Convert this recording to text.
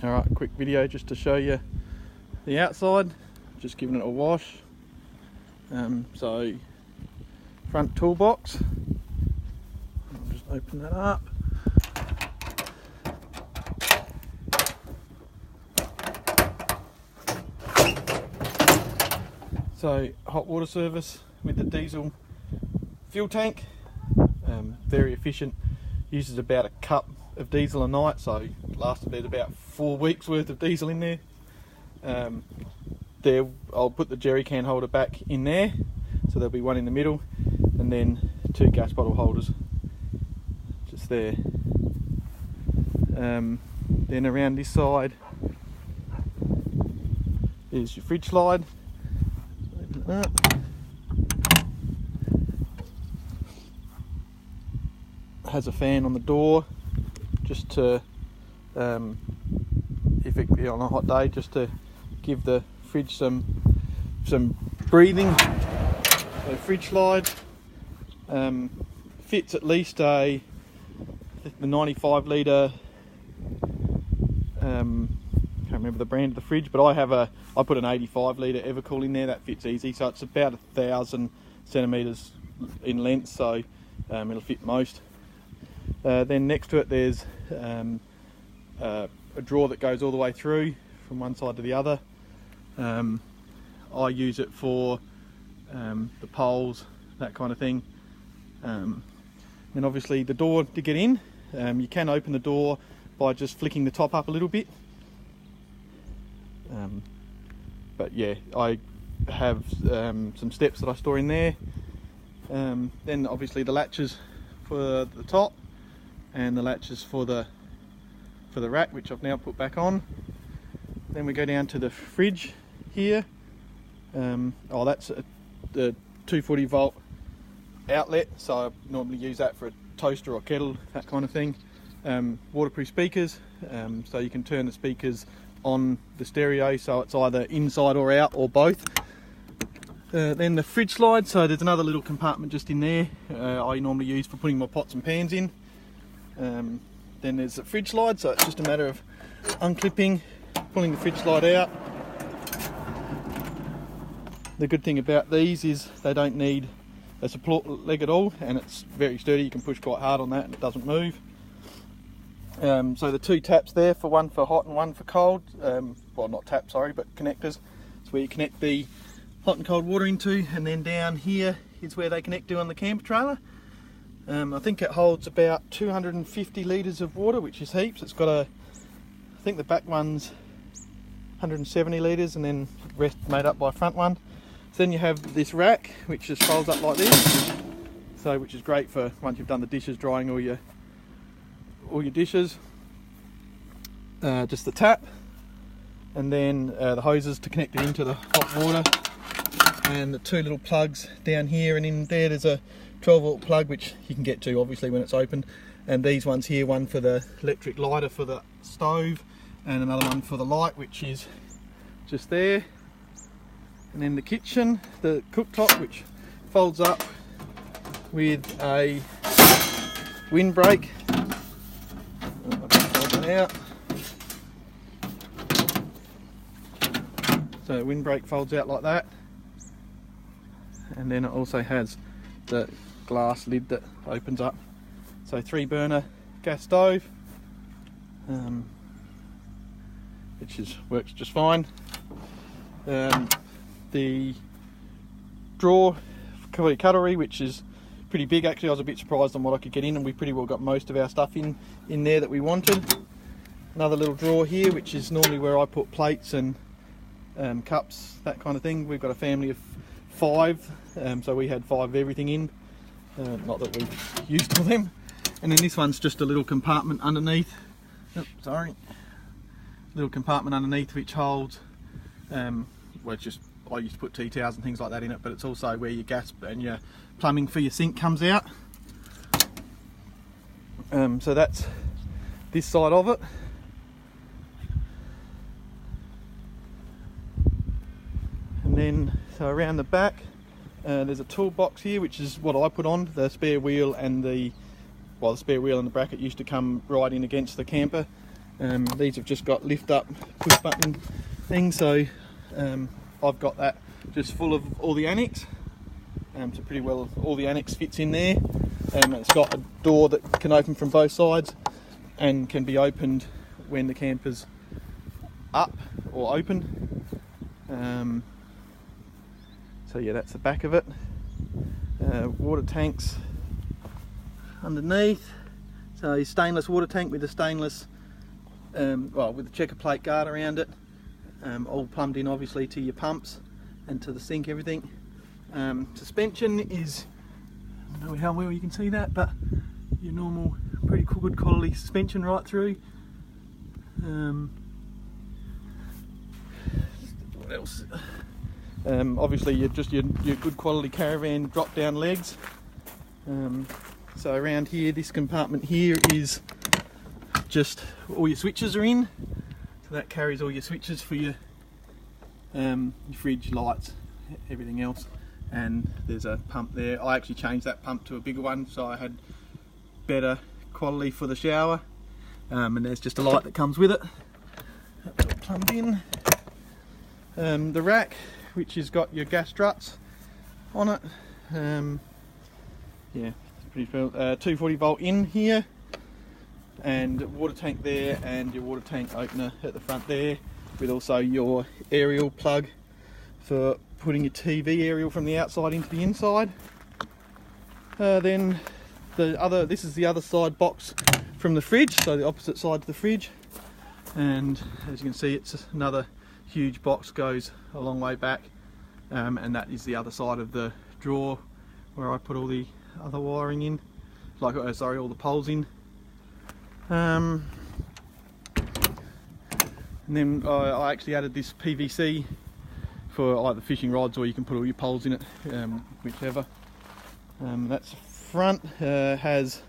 Alright, quick video just to show you the outside, just giving it a wash. So front toolbox, I'll just open that up. So hot water service with the diesel fuel tank, very efficient, uses about a cup of diesel a night, so lasts about 4 weeks worth of diesel in there. I'll put the jerry can holder back in there, so there'll be one in the middle and then 2 gas bottle holders just there. Then around this side is your fridge slide. Open it up. Has a fan on the door just to, if it on a hot day, just to give the fridge some breathing. So fridge slide fits at least the 95 litre. Can't remember the brand of the fridge, but I put an 85 litre Evercool in there. That fits easy, so it's about 1,000 centimetres in length, so it'll fit most. Then next to it there's a drawer that goes all the way through from one side to the other. I use it for the poles, that kind of thing. Then obviously the door to get in, you can open the door by just flicking the top up a little bit. But yeah, I have some steps that I store in there. Then obviously the latches for the top and the latches for the rack, which I've now put back on. Then we go down to the fridge here. That's the 240 volt outlet, so I normally use that for a toaster or kettle, that kind of thing. Waterproof speakers, so you can turn the speakers on the stereo, so it's either inside or out or both. Then the fridge slide, so there's another little compartment just in there. I normally use for putting my pots and pans in. Then there's the fridge slide, so it's just a matter of unclipping, pulling the fridge slide out. The good thing about these is they don't need a support leg at all, and it's very sturdy. You can push quite hard on that and it doesn't move. So the 2 taps there, for one for hot and one for cold. Well, not taps, sorry, but connectors. It's where you connect the hot and cold water into, and then down here is where they connect to on the camper trailer. I think it holds about 250 litres of water, which is heaps. It's got I think the back one's 170 litres, and then the rest made up by front one. So then you have this rack, which just folds up like this, so which is great for once you've done the dishes, drying all your dishes. Just the tap, and then the hoses to connect it into the hot water, and the 2 little plugs down here, and in there there's a 12 volt plug, which you can get to obviously when it's open, and these ones here, one for the electric lighter for the stove and another one for the light, which is just there. And then the kitchen, the cooktop, which folds up with a windbreak. Out. So windbreak folds out like that, and then it also has the glass lid that opens up. So 3 burner gas stove, which works just fine. The drawer for your cutlery, which is pretty big actually. I was a bit surprised on what I could get in, and we pretty well got most of our stuff in there that we wanted. Another little drawer here, which is normally where I put plates and cups, that kind of thing. We've got a family of 5, so we had 5 of everything in. Not that we've used all them. And then this one's just a little compartment underneath. Little compartment underneath, which holds, it's just, I used to put tea towels and things like that in it, but it's also where your gas and your plumbing for your sink comes out. So that's this side of it. And then so around the back there's a toolbox here, which is what I put on. The spare wheel and the spare wheel and the bracket used to come right in against the camper, These have just got lift up push button thing, so I've got that just full of all the annex. So pretty well all the annex fits in there. It's got a door that can open from both sides and can be opened when the camper's up or open. So yeah, that's the back of it. Water tanks underneath. So stainless water tank with a stainless, well, with a checker plate guard around it, all plumbed in obviously to your pumps and to the sink, everything. Suspension is, I don't know how well you can see that, but your normal, pretty good quality suspension right through. What else? Obviously your good quality caravan drop down legs. So around here, this compartment here is just all your switches are in. So that carries all your switches for your fridge, lights, everything else. And there's a pump there. I actually changed that pump to a bigger one, so I had better quality for the shower. And there's just a light that comes with it. That's all plumbed in. The rack, which has got your gas struts on it. Yeah, it's pretty cool. 240 volt in here, and water tank there, and your water tank opener at the front there, with also your aerial plug for putting your TV aerial from the outside into the inside. Then this is the other side box from the fridge, so the opposite side to the fridge. And as you can see, it's another huge box, goes a long way back, and that is the other side of the drawer where I put all the other wiring in, like sorry, all the poles in. And then I actually added this PVC for either fishing rods, or you can put all your poles in it, whichever. That's front, has